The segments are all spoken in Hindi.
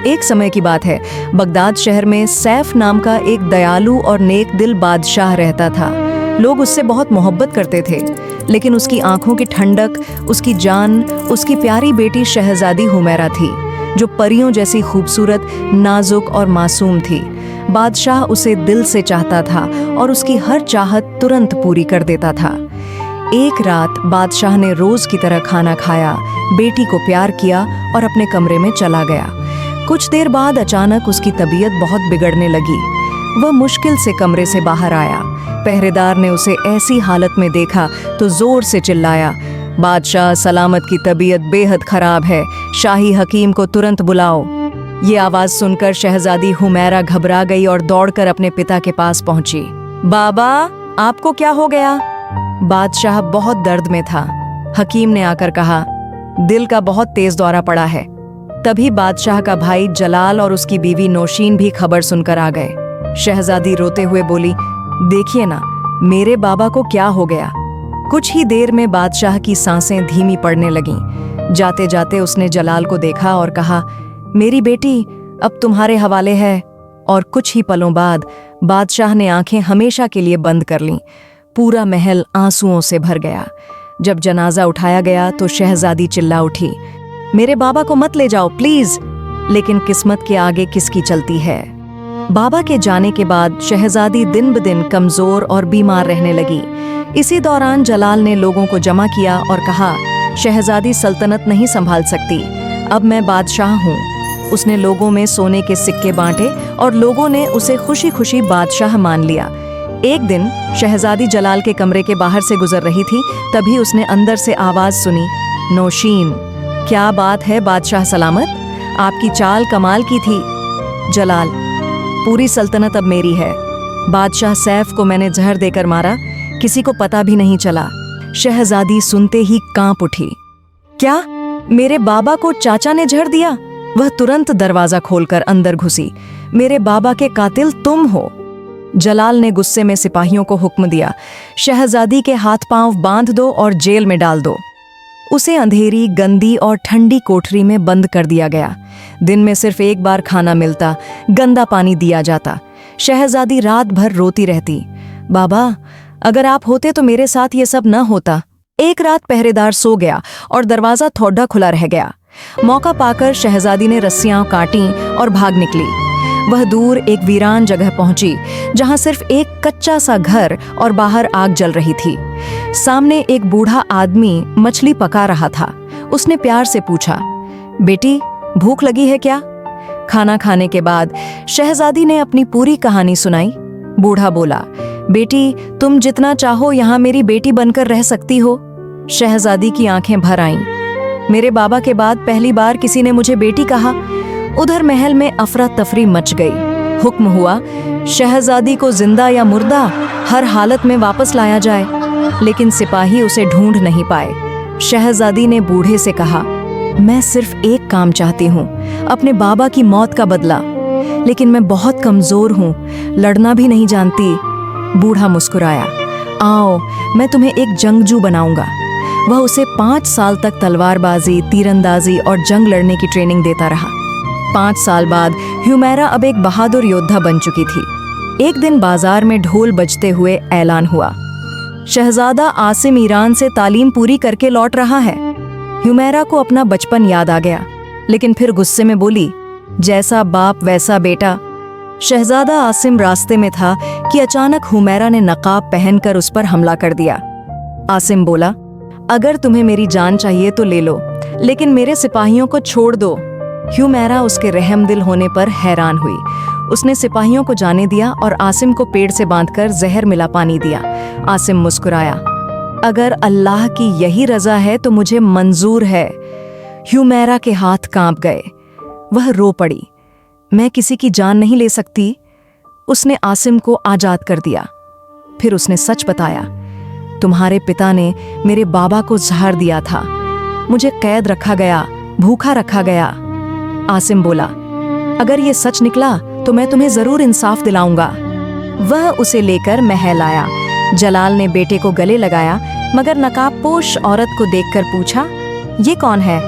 एक समय की बात है, बगदाद शहर में सैफ नाम का एक दयालु और नेक दिल बादशाह रहता था। लोग उससे बहुत मोहब्बत करते थे, लेकिन उसकी आंखों की ठंडक, उसकी जान, उसकी प्यारी बेटी शहजादी हुमैरा थी, जो परियों जैसी खूबसूरत, नाजुक और मासूम थी। बादशाह उसे दिल से चाहता था और उसकी हर चाहत तुरंत पूरी कर देता था। एक रात बादशाह ने रोज की तरह खाना खाया, बेटी को प्यार किया और अपने कमरे में चला गया। कुछ देर बाद अचानक उसकी तबीयत बहुत बिगड़ने लगी। वह मुश्किल से कमरे से बाहर आया। पहरेदार ने उसे ऐसी हालत में देखा तो जोर से चिल्लाया, बादशाह सलामत की तबीयत बेहद खराब है, शाही हकीम को तुरंत बुलाओ। ये आवाज सुनकर शहजादी हुमैरा घबरा गई और दौड़कर अपने पिता के पास पहुंची। बाबा, आपको क्या हो गया? बादशाह बहुत दर्द में था। हकीम ने आकर कहा, दिल का बहुत तेज दौरा पड़ा है। तभी बादशाह का भाई जलाल और उसकी बीवी नौशीन भी खबर सुनकर आ गए। शहजादी रोते हुए बोली, देखिए ना, मेरे बाबा को क्या हो गया। कुछ ही देर में बादशाह की सांसें धीमी पड़ने लगीं। जाते जाते उसने जलाल को देखा और कहा, मेरी बेटी अब तुम्हारे हवाले है। और कुछ ही पलों बाद बादशाह ने आंखें हमेशा के लिए बंद कर लीं। पूरा महल आंसुओं से भर गया। जब जनाजा उठाया गया तो शहजादी चिल्ला उठी, मेरे बाबा को मत ले जाओ प्लीज। लेकिन किस्मत के आगे किसकी चलती है। बाबा के जाने के बाद शहजादी दिन ब दिन कमजोर और बीमार रहने लगी। इसी दौरान जलाल ने लोगों को जमा किया और कहा, शहजादी सल्तनत नहीं संभाल सकती, अब मैं बादशाह हूँ। उसने लोगों में सोने के सिक्के बांटे और लोगों ने उसे खुशी खुशी बादशाह मान लिया। एक दिन शहजादी जलाल के कमरे के बाहर से गुजर रही थी, तभी उसने अंदर से आवाज सुनी, नौशीन, क्या बात है बादशाह सलामत? आपकी चाल कमाल की थी। जलाल, पूरी सल्तनत अब मेरी है। बादशाह सैफ को मैंने जहर देकर मारा, किसी को पता भी नहीं चला। शहजादी सुनते ही कांप उठी। क्या? मेरे बाबा को चाचा ने जहर दिया? वह तुरंत दरवाजा खोलकर अंदर घुसी। मेरे बाबा के कातिल तुम हो। जलाल ने गुस्से में सिपाहियों को हुक्म दिया, शहजादी के हाथ पांव बांध दो और जेल में डाल दो। उसे अंधेरी, गंदी और ठंडी कोठरी में बंद कर दिया गया। दिन में सिर्फ एक बार खाना मिलता, गंदा पानी दिया जाता। शहजादी रात भर रोती रहती, बाबा अगर आप होते तो मेरे साथ ये सब न होता। एक रात पहरेदार सो गया और दरवाजा थोड़ा खुला रह गया। मौका पाकर शहजादी ने रस्सियां काटी और भाग निकली। वह दूर एक वीरान जगह पहुंची, जहां सिर्फ एक कच्चा सा घर और बाहर आग जल रही थी। सामने एक बूढ़ा आदमी मछली पका रहा था। उसने प्यार से पूछा, बेटी भूख लगी है क्या? खाना खाने के बाद शहजादी ने अपनी पूरी कहानी सुनाई। बूढ़ा बोला, बेटी तुम जितना चाहो यहाँ मेरी बेटी बनकर रह सकती हो। शहजादी की आंखें भर आईं। मेरे बाबा के बाद पहली बार किसी ने मुझे बेटी कहा। उधर महल में अफरा तफरी मच गई। हुक्म हुआ, शहजादी को जिंदा या मुर्दा हर हालत में वापस लाया जाए। लेकिन सिपाही उसे ढूंढ नहीं पाए। शहजादी ने बूढ़े से कहा, मैं सिर्फ एक काम चाहती हूँ, अपने बाबा की मौत का बदला। लेकिन मैं बहुत कमजोर हूँ, लड़ना भी नहीं जानती। बूढ़ा मुस्कुराया, आओ मैं तुम्हें एक जंगजू बनाऊंगा। वह उसे 5 साल तक तलवारबाजी, तीरंदाजी और जंग लड़ने की ट्रेनिंग देता रहा। 5 साल बाद हुमैरा अब एक बहादुर योद्धा बन चुकी थी। एक दिन बाजार में ढोल बजते हुए ऐलान हुआ, शहजादा आसिम ईरान से तालीम पूरी करके लौट रहा है। हुमैरा को अपना बचपन याद आ गया, लेकिन फिर गुस्से में बोली, जैसा बाप वैसा बेटा। शहजादा आसिम रास्ते में था कि अचानक हुमैरा ने नकाब पहनकर उस पर हमला कर दिया। आसिम बोला, अगर तुम्हें मेरी जान चाहिए तो ले लो, लेकिन मेरे सिपाहियों को छोड़ दो। हुमैरा उसके रहमदिल होने पर हैरान हुई। उसने सिपाहियों को जाने दिया और आसिम को पेड़ से बांधकर जहर मिला पानी दिया। आसिम मुस्कुराया, अगर अल्लाह की यही रजा है तो मुझे मंजूर है। हुमैरा के हाथ कांप गए। वह रो पड़ी, मैं किसी की जान नहीं ले सकती। उसने आसिम को आजाद कर दिया। फिर उसने सच बताया, तुम्हारे पिता ने मेरे बाबा को जहर दिया था, मुझे कैद रखा गया, भूखा रखा गया। आसिम बोला, अगर ये सच निकला तो मैं तुम्हें जरूर इंसाफ दिलाऊंगा। वह उसे लेकर महल आया। जलाल ने बेटे को गले लगाया, मगर नकाबपोश औरत को देखकर पूछा, ये कौन है?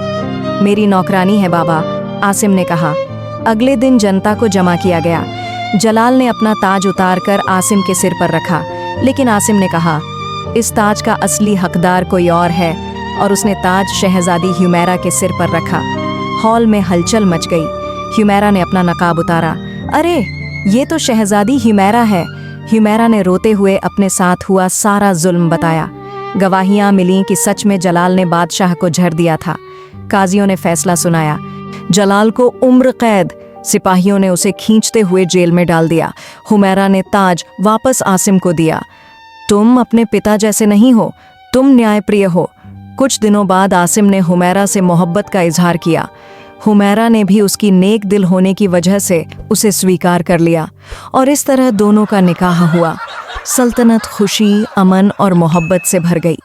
मेरी नौकरानी है बाबा, आसिम ने कहा। अगले दिन जनता को जमा किया गया। जलाल ने अपना ताज उतारकर आसिम के सिर पर रखा, लेकिन आसिम ने कहा, इस ताज का असली हकदार कोई और है, और उसने ताज शहजादी ह्यूमेरा के सिर पर रखा। हॉल में हलचल मच गई। ह्यूमेरा ने अपना नकाब उतारा। अरे, ये तो शहजादी ह्यूमेरा है। ह्यूमेरा ने रोते हुए अपने साथ हुआ सारा जुल्म बताया। गवाहियां मिलीं कि सच में जलाल ने बादशाह को झर दिया था। काजियों ने फैसला सुनाया। जलाल को उम्र कैद। सिपाहियों ने उसे खींचते हुए जेल में डाल दिया। हुमैरा ने ताज वापस आसिम को दिया। तुम अपने पिता जैसे नहीं हो, तुम न्यायप्रिय हो। कुछ दिनों बाद आसिम ने हुमैरा से मोहब्बत का इजहार किया। हुमैरा ने भी उसकी नेक दिल होने की वजह से उसे स्वीकार कर लिया, और इस तरह दोनों का निकाह हुआ। सल्तनत खुशी, अमन और मोहब्बत से भर गई।